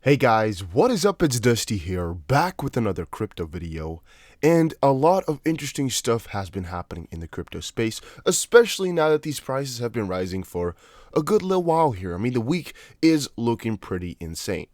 Hey guys, what is up? It's Dusty here, back with another crypto video. And a lot of interesting stuff has been happening in the crypto space, especially now that these prices have been rising for a good little while here. I mean, the week is looking pretty insane.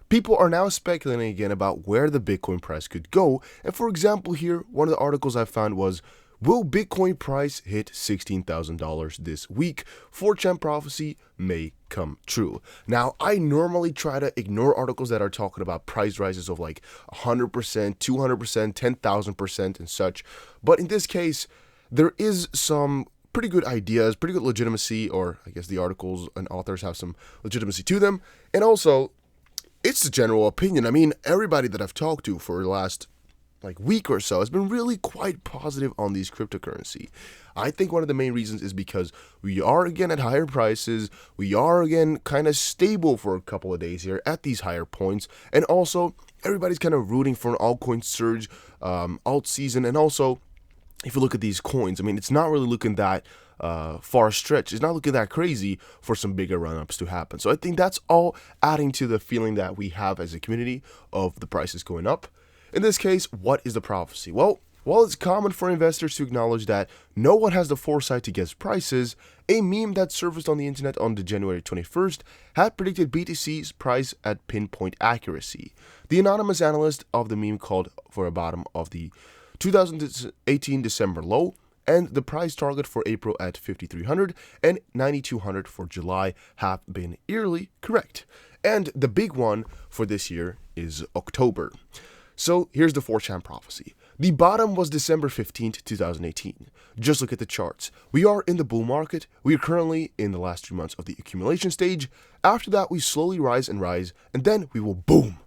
People are now speculating again about where the Bitcoin price could go. And for example here, one of the articles I found was, will Bitcoin price hit $16,000 this week? 4chan prophecy may come true. Now, I normally try to ignore articles that are talking about price rises of like 100%, 200%, 10,000% and such. But in this case, there is some pretty good ideas, pretty good legitimacy, or I guess the articles and authors have some legitimacy to them. And also, it's the general opinion. I mean, everybody that I've talked to for the last week or so has been really quite positive on these cryptocurrency. I think one of the main reasons is because we are again at higher prices. We are again kind of stable for a couple of days here at these higher points. And also, everybody's kind of rooting for an altcoin surge, alt season. And also, if you look at these coins, I mean, it's not really looking that far stretched. It's not looking that crazy for some bigger run-ups to happen. So I think that's all adding to the feeling that we have as a community of the prices going up. In this case, what is the prophecy? Well, while it's common for investors to acknowledge that no one has the foresight to guess prices, a meme that surfaced on the internet on the January 21st had predicted BTC's price at pinpoint accuracy. The anonymous analyst of the meme called for a bottom of the 2018 December low, and the price target for April at 5,300 and 9,200 for July have been eerily correct. And the big one for this year is October. So here's the 4chan prophecy. The bottom was December 15th, 2018. Just look at the charts. We are in the bull market. We are currently in the last 3 months of the accumulation stage. After that, we slowly rise, and then we will boom.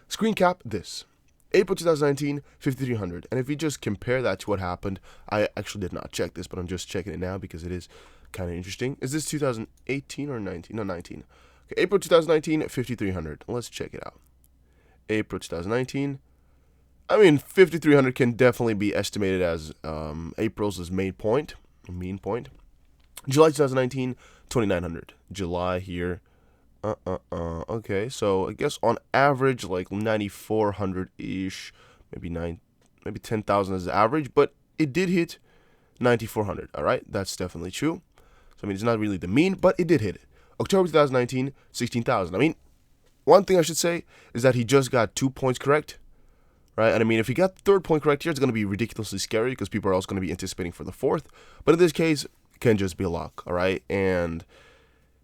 Screen cap this. April 2019, 5,300. And if we just compare that to what happened, I actually did not check this, but I'm just checking it now because it is kind of interesting. Is this 2018 or 19? No, 19. Okay, April 2019, 5,300. Let's check it out. April 2019. I mean, 5,300 can definitely be estimated as April's mean point. July 2019, 2,900. July here. Okay, so I guess on average, like 9,400-ish, maybe 10,000 is the average, but it did hit 9,400. All right, that's definitely true. So I mean, it's not really the mean, but it did hit it. October 2019, 16,000. I mean, one thing I should say is that he just got 2 points correct. Right? And I mean, if he got the third point correct here, it's going to be ridiculously scary because people are also going to be anticipating for the fourth. But in this case, it can just be luck, all right? And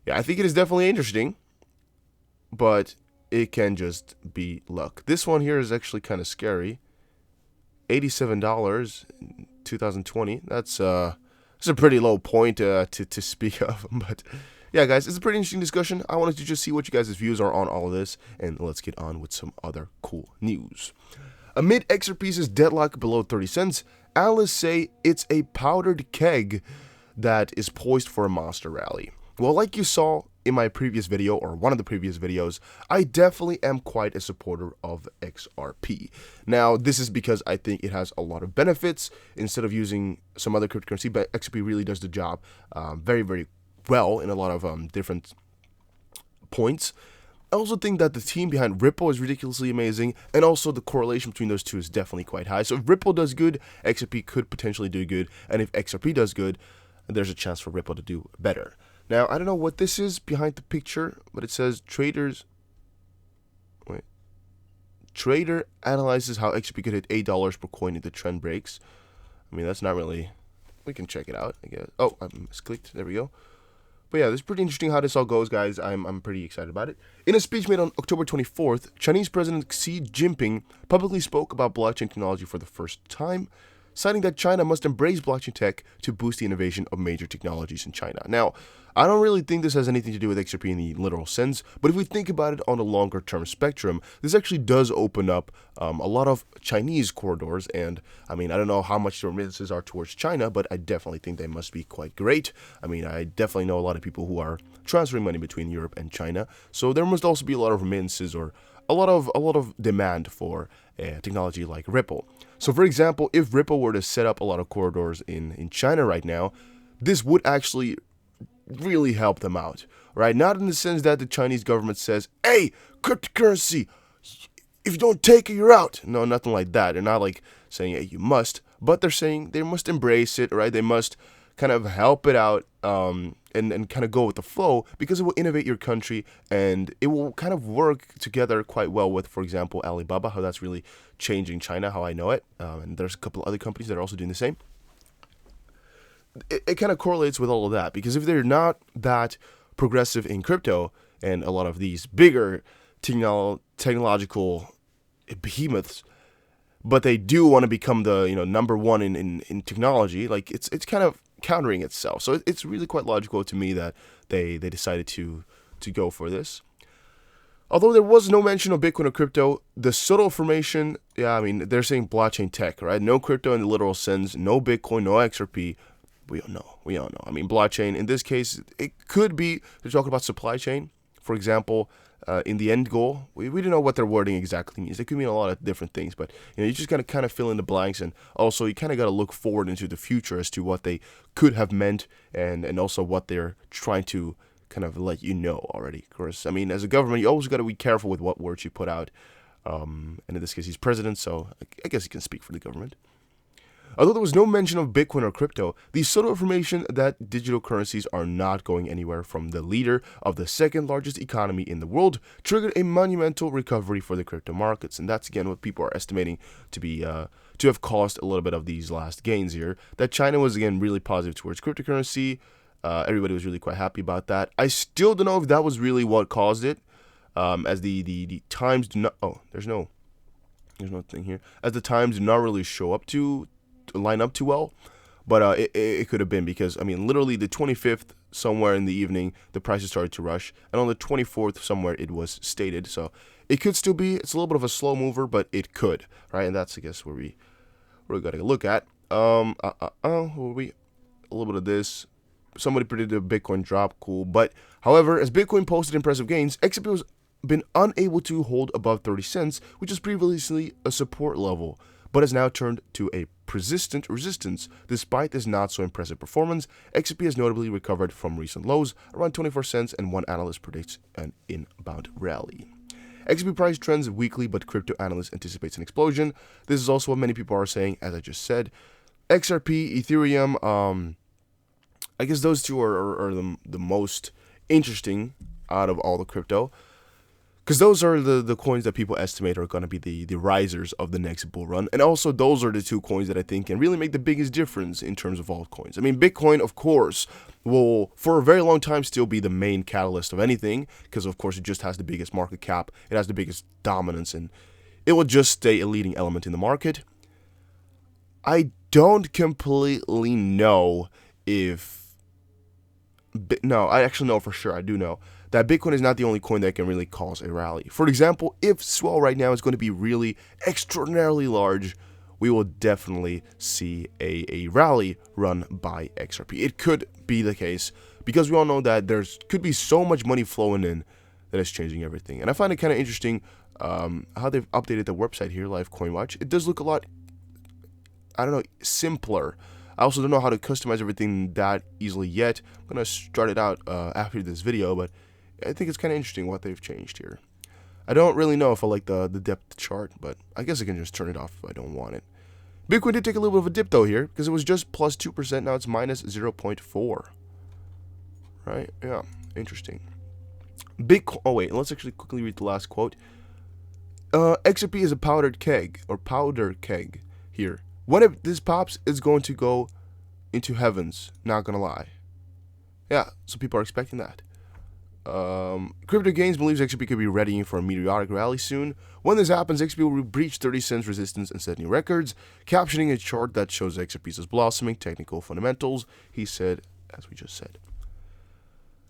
yeah, I think it is definitely interesting, but it can just be luck. This one here is actually kind of scary. $87 in 2020. That's a pretty low point to speak of. But yeah, guys, it's a pretty interesting discussion. I wanted to just see what you guys' views are on all of this, and let's get on with some other cool news. Amid XRP's deadlock below 30 cents, analysts say it's a powdered keg that is poised for a monster rally. Well, like you saw in my previous video, or one of the previous videos, I definitely am quite a supporter of XRP. Now, this is because I think it has a lot of benefits instead of using some other cryptocurrency, but XRP really does the job very, very well in a lot of different points. I also think that the team behind Ripple is ridiculously amazing, and also the correlation between those two is definitely quite high. So if Ripple does good, XRP could potentially do good, and if XRP does good, there's a chance for Ripple to do better. Now, I don't know what this is behind the picture, but it says Trader analyzes how XRP could hit $8 per coin if the trend breaks. I mean, that's not really... We can check it out, I guess. Oh, I misclicked. There we go. But yeah, it's pretty interesting how this all goes, guys. I'm pretty excited about it. In a speech made on October 24th, Chinese President Xi Jinping publicly spoke about blockchain technology for the first time, citing that China must embrace blockchain tech to boost the innovation of major technologies in China. Now, I don't really think this has anything to do with XRP in the literal sense, but if we think about it on a longer term spectrum, this actually does open up a lot of Chinese corridors. And I mean, I don't know how much the remittances are towards China, but I definitely think they must be quite great. I mean, I definitely know a lot of people who are transferring money between Europe and China, so there must also be a lot of remittances or a lot of demand for technology like Ripple. So for example, if Ripple were to set up a lot of corridors in China right now, this would actually really help them out, right? Not in the sense that the Chinese government says, hey, cryptocurrency, if you don't take it, you're out. No, nothing like that. They're not like saying, hey, you must, but they're saying they must embrace it, right? They must kind of help it out and kind of go with the flow, because it will innovate your country and it will kind of work together quite well with, for example, Alibaba, how that's really changing China, how I know it. And there's a couple of other companies that are also doing the same. It kind of correlates with all of that, because if they're not that progressive in crypto and a lot of these bigger technological behemoths, but they do want to become the number one in technology, like it's kind of countering itself. So it's really quite logical to me that they decided to go for this. Although there was no mention of Bitcoin or crypto, the subtle formation, I mean, they're saying blockchain tech, right? No crypto in the literal sense, no Bitcoin, no XRP. We all know. I mean, blockchain, in this case, it could be, they're talking about supply chain. For example, in the end goal, we don't know what their wording exactly means. It could mean a lot of different things, but you just got to kind of fill in the blanks, and also you kind of got to look forward into the future as to what they could have meant, and also what they're trying to kind of let you know already. Of course, I mean, as a government, you always got to be careful with what words you put out. And in this case, he's president, so I guess he can speak for the government. Although there was no mention of Bitcoin or crypto, the subtle information that digital currencies are not going anywhere from the leader of the second largest economy in the world triggered a monumental recovery for the crypto markets. And that's again what people are estimating to be to have caused a little bit of these last gains here. That China was again really positive towards cryptocurrency. Everybody was really quite happy about that. I still don't know if that was really what caused it, as the times do not. Oh, there's no thing here. As the times do not really show up to line up too well, but it could have been because, I mean, literally the 25th, somewhere in the evening, the prices started to rush, and on the 24th, somewhere it was stated. So it could still be, it's a little bit of a slow mover, but it could, right? And that's, I guess, where we got to look at. Where were we? A little bit of this. Somebody predicted a Bitcoin drop, cool. But however, as Bitcoin posted impressive gains, XRP has been unable to hold above 30 cents, which is previously a support level, but has now turned to a persistent resistance. Despite this not so impressive performance, XRP has notably recovered from recent lows, around 24 cents, and one analyst predicts an inbound rally. XRP price trends weekly, but crypto analyst anticipates an explosion. This is also what many people are saying, as I just said. XRP, Ethereum, I guess those two are the most interesting out of all the crypto, because those are the coins that people estimate are going to be the risers of the next bull run. And also those are the two coins that I think can really make the biggest difference in terms of altcoins. I mean, Bitcoin, of course, will for a very long time still be the main catalyst of anything, because of course it just has the biggest market cap, it has the biggest dominance, and it will just stay a leading element in the market. I don't completely know if... No, I actually know for sure, I do know that Bitcoin is not the only coin that can really cause a rally. For example, if swell right now is going to be really extraordinarily large, we will definitely see a rally run by XRP. It could be the case, because we all know that there's could be so much money flowing in that is changing everything. And I find it kind of interesting how they've updated the website here, Live Coin Watch. It does look a lot, I don't know, simpler. I also don't know how to customize everything that easily yet. I'm going to start it out after this video, but I think it's kind of interesting what they've changed here. I don't really know if I like the depth chart, but I guess I can just turn it off if I don't want it. Bitcoin did take a little bit of a dip though here, because it was just plus 2%, now it's minus 0.4. Right? Yeah, interesting. Bitcoin, oh wait, let's actually quickly read the last quote. XRP is a powder keg here. When this pops, it's going to go into heavens, not gonna lie. Yeah, so people are expecting that. Crypto Gains believes XRP could be readying for a meteoric rally soon. When this happens, XRP will breach 30 cents resistance and set new records, captioning a chart that shows XRP's blossoming technical fundamentals, he said, as we just said.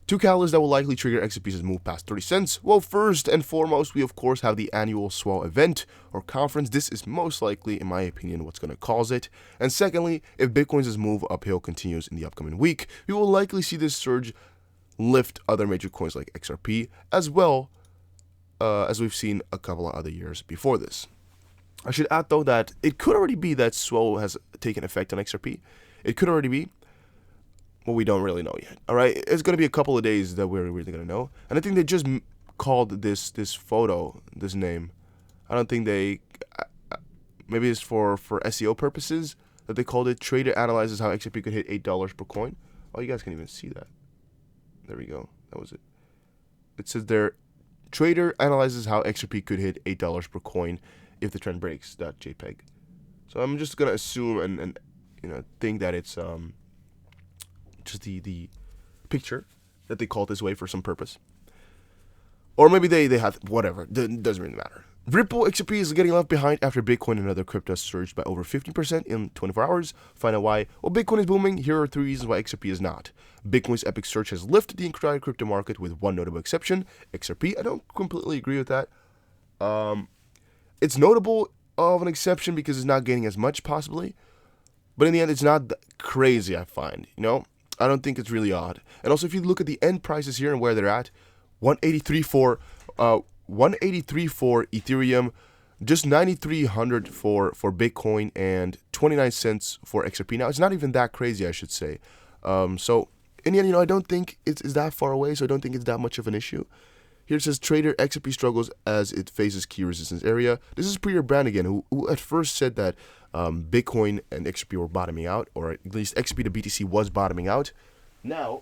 Two catalysts that will likely trigger XRP's move past 30 cents. Well, first and foremost, we of course have the annual swell event or conference. This is most likely, in my opinion, what's going to cause it. And secondly, if Bitcoin's move uphill continues in the upcoming week, we will likely see this surge lift other major coins like XRP, as well as we've seen a couple of other years before this. I should add though that it could already be that swell has taken effect on XRP. It could already be. well, we don't really know yet. All right, it's gonna be a couple of days that we're really gonna know. And I think they just called this photo this name. I don't think they. Maybe it's for SEO purposes that they called it. Trader analyzes how XRP could hit $8 per coin. Oh, you guys can even see that. There we go. That was it. It says there, trader analyzes how XRP could hit $8 per coin if the trend breaks. .jpg. So I'm just gonna assume and think that it's just the picture that they called this way for some purpose, or maybe they have whatever. Doesn't really matter. Ripple XRP is getting left behind after Bitcoin and other cryptos surged by over 15% in 24 hours. Find out why. Well, Bitcoin is booming. Here are 3 reasons why XRP is not. Bitcoin's epic surge has lifted the entire crypto market with one notable exception, XRP. I don't completely agree with that. It's notable of an exception because it's not gaining as much possibly, but in the end, it's not crazy, I find. I don't think it's really odd. And also, if you look at the end prices here and where they're at, 183 for Ethereum, just 9,300 for Bitcoin, and 29 cents for XRP. Now, it's not even that crazy, I should say. So in the end, I don't think it's that far away, so I don't think it's that much of an issue. Here it says, Trader XRP struggles as it faces key resistance area. This is Peter Brannigan, who at first said that Bitcoin and XRP were bottoming out, or at least XRP to BTC was bottoming out. Now,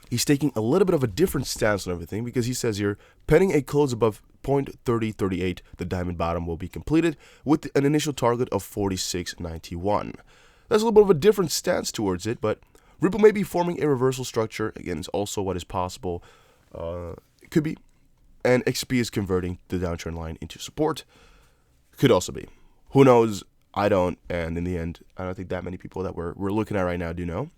he's taking a little bit of a different stance on everything, because he says here, pending a close above 0.3038, the diamond bottom will be completed with an initial target of 46.91. That's a little bit of a different stance towards it, but Ripple may be forming a reversal structure. Again, it's also what is possible. It could be. And XRP is converting the downtrend line into support. Could also be. Who knows? I don't. And in the end, I don't think that many people that we're looking at right now do know.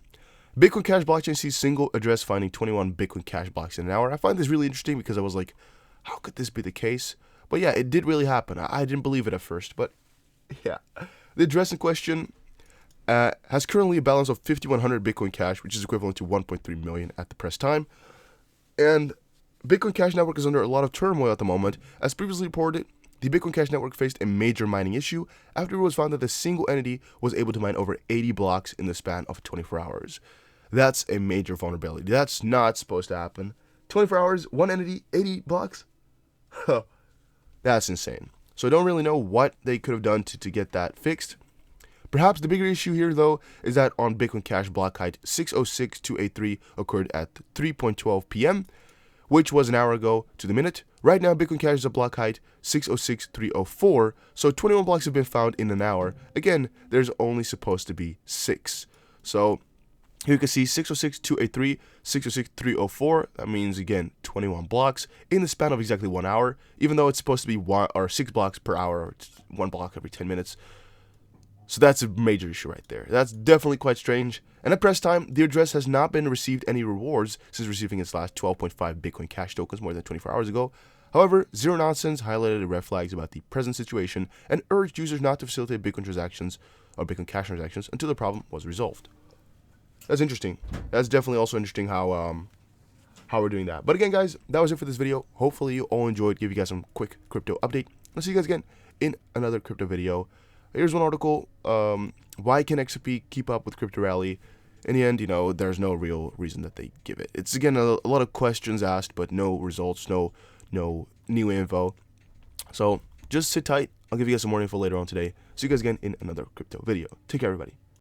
Bitcoin Cash blockchain sees single address finding 21 Bitcoin Cash blocks in an hour. I find this really interesting because I was like, how could this be the case? But yeah, it did really happen. I didn't believe it at first, but yeah. The address in question has currently a balance of 5,100 Bitcoin Cash, which is equivalent to 1.3 million at the press time. And Bitcoin Cash network is under a lot of turmoil at the moment. As previously reported, the Bitcoin Cash network faced a major mining issue after it was found that the single entity was able to mine over 80 blocks in the span of 24 hours. That's a major vulnerability. That's not supposed to happen. 24 hours, one entity, 80 blocks? Huh. That's insane. So I don't really know what they could have done to get that fixed. Perhaps the bigger issue here, though, is that on Bitcoin Cash block height 606.283 occurred at 3:12 p.m., which was an hour ago to the minute. Right now, Bitcoin Cash is at block height 606.304, so 21 blocks have been found in an hour. Again, there's only supposed to be 6. So here you can see 606.283, 606.304. That means, again, 21 blocks in the span of exactly 1 hour, even though it's supposed to be 6 blocks per hour, or 1 block every 10 minutes. So that's a major issue right there. That's definitely quite strange. And at press time, the address has not been received any rewards since receiving its last 12.5 Bitcoin Cash tokens more than 24 hours ago. However, Zero Nonsense highlighted the red flags about the present situation and urged users not to facilitate Bitcoin transactions or Bitcoin Cash transactions until the problem was resolved. That's interesting. That's definitely also interesting how we're doing that. But again, guys, that was it for this video. Hopefully you all enjoyed. Give you guys some quick crypto update. I'll see you guys again in another crypto video. Here's one article, why can XRP keep up with crypto rally? In the end, there's no real reason that they give it. It's, again, a lot of questions asked, but no results, no new info. So just sit tight. I'll give you guys some more info later on today. See you guys again in another crypto video. Take care, everybody.